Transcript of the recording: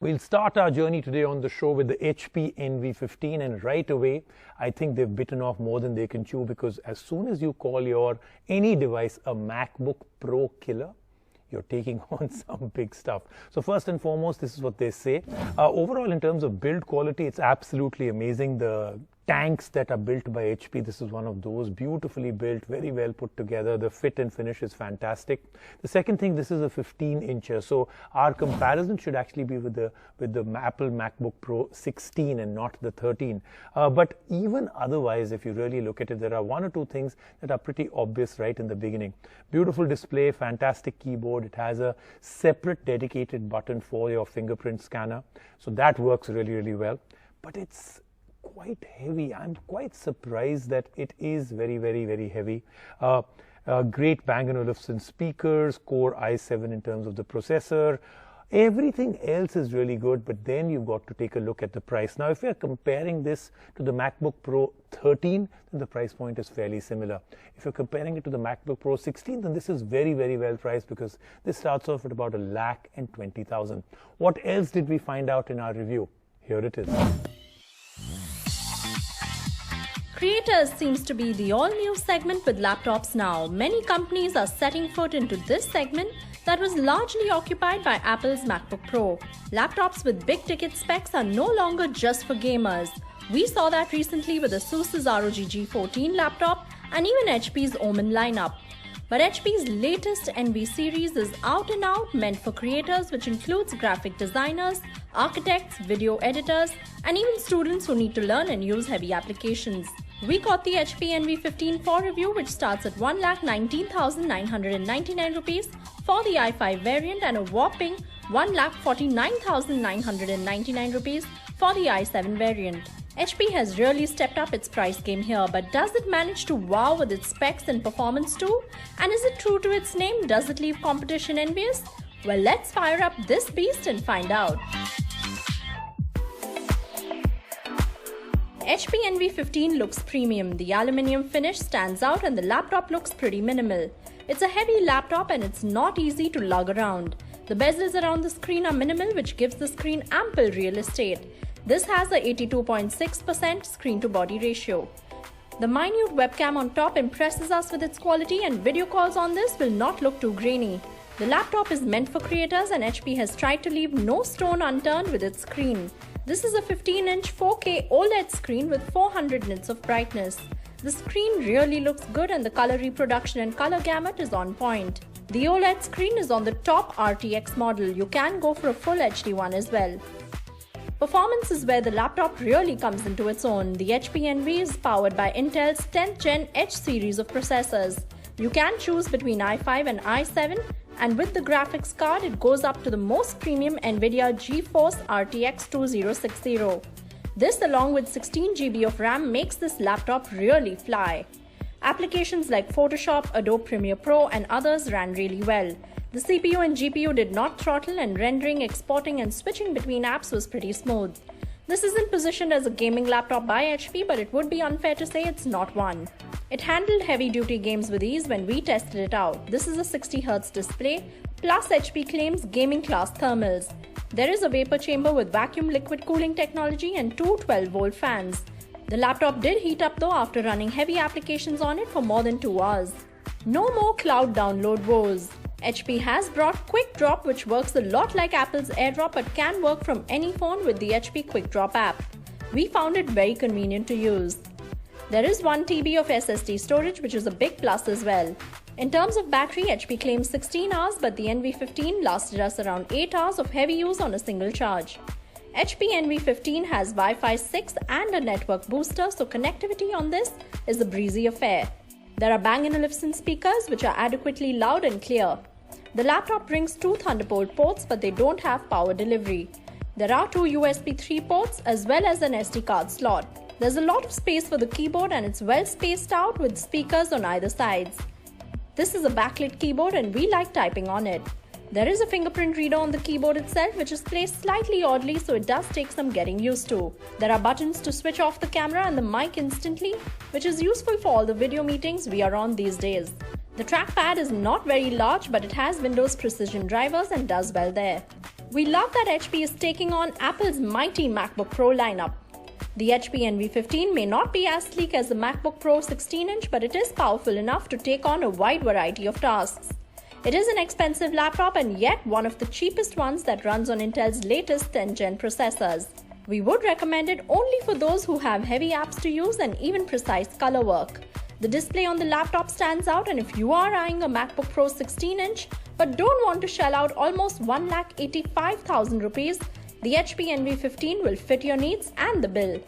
We'll start our journey today on the show with the HP Envy-15, and right away I think they've bitten off more than they can chew, because as soon as you call your any device a MacBook Pro killer, you're taking on some big stuff. So first and foremost, this is what they say. Overall, in terms of build quality, it's absolutely amazing. The tanks that are built by HP, this is one of those, beautifully built, very well put together. The fit and finish is fantastic. The second thing, this is a 15-incher, so our comparison should actually be with the Apple MacBook Pro 16 and not the 13. But even otherwise, if you really look at it, there are one or two things that are pretty obvious right in the beginning. Beautiful display, fantastic keyboard. It has a separate dedicated button for your fingerprint scanner, so that works really, really well. But it's quite heavy. I'm quite surprised that it is very, very, very heavy. Great Bang & Olufsen speakers, Core i7 in terms of the processor. Everything else is really good, but then you've got to take a look at the price. Now, if you're comparing this to the MacBook Pro 13, then the price point is fairly similar. If you're comparing it to the MacBook Pro 16, then this is very, very well priced, because this starts off at about $1,20,000. What else did we find out in our review? Here it is. Creators seems to be the all-new segment with laptops now. Many companies are setting foot into this segment that was largely occupied by Apple's MacBook Pro. Laptops with big-ticket specs are no longer just for gamers. We saw that recently with ASUS's ROG G14 laptop and even HP's Omen lineup. But HP's latest Envy series is out and out meant for creators, which includes graphic designers, architects, video editors, and even students who need to learn and use heavy applications. We got the HP Envy-15 for review, which starts at 1,19,999 rupees for the i5 variant and a whopping 1,49,999 rupees for the i7 variant. HP has really stepped up its price game here, but does it manage to wow with its specs and performance too? And is it true to its name? Does it leave competition envious? Well, let's fire up this beast and find out. HP Envy-15 looks premium. The aluminium finish stands out and the laptop looks pretty minimal. It's a heavy laptop and it's not easy to lug around. The bezels around the screen are minimal, which gives the screen ample real estate. This has a 82.6% screen-to-body ratio. The minute webcam on top impresses us with its quality, and video calls on this will not look too grainy. The laptop is meant for creators and HP has tried to leave no stone unturned with its screen. This is a 15-inch 4K OLED screen with 400 nits of brightness. The screen really looks good and the color reproduction and color gamut is on point. The OLED screen is on the top RTX model. You can go for a full HD one as well. Performance is where the laptop really comes into its own. The HP Envy is powered by Intel's 10th Gen H series of processors. You can choose between i5 and i7, and with the graphics card, it goes up to the most premium NVIDIA GeForce RTX 2060. This, along with 16 GB of RAM, makes this laptop really fly. Applications like Photoshop, Adobe Premiere Pro, and others ran really well. The CPU and GPU did not throttle, and rendering, exporting, and switching between apps was pretty smooth. This isn't positioned as a gaming laptop by HP, but it would be unfair to say it's not one. It handled heavy-duty games with ease when we tested it out. This is a 60Hz display, plus HP claims gaming-class thermals. There is a vapor chamber with vacuum liquid cooling technology and two 12-volt fans. The laptop did heat up though after running heavy applications on it for more than 2 hours. No more cloud download woes. HP has brought Quick Drop, which works a lot like Apple's AirDrop but can work from any phone with the HP Quick Drop app. We found it very convenient to use. There is 1 TB of SSD storage, which is a big plus as well. In terms of battery, HP claims 16 hours, but the Envy-15 lasted us around 8 hours of heavy use on a single charge. HP Envy-15 has Wi-Fi 6 and a network booster, so connectivity on this is a breezy affair. There are Bang & Olufsen speakers, which are adequately loud and clear. The laptop brings 2 Thunderbolt ports, but they don't have power delivery. There are 2 USB 3 ports as well as an SD card slot. There's a lot of space for the keyboard and it's well spaced out with speakers on either sides. This is a backlit keyboard and we like typing on it. There is a fingerprint reader on the keyboard itself, which is placed slightly oddly, so it does take some getting used to. There are buttons to switch off the camera and the mic instantly, which is useful for all the video meetings we are on these days. The trackpad is not very large, but it has Windows Precision drivers and does well there. We love that HP is taking on Apple's mighty MacBook Pro lineup. The HP Envy 15 may not be as sleek as the MacBook Pro 16-inch, but it is powerful enough to take on a wide variety of tasks. It is an expensive laptop and yet one of the cheapest ones that runs on Intel's latest 10th Gen processors. We would recommend it only for those who have heavy apps to use and even precise color work. The display on the laptop stands out, and if you are eyeing a MacBook Pro 16-inch but don't want to shell out almost 1,85,000 rupees, the HP Envy 15 will fit your needs and the bill.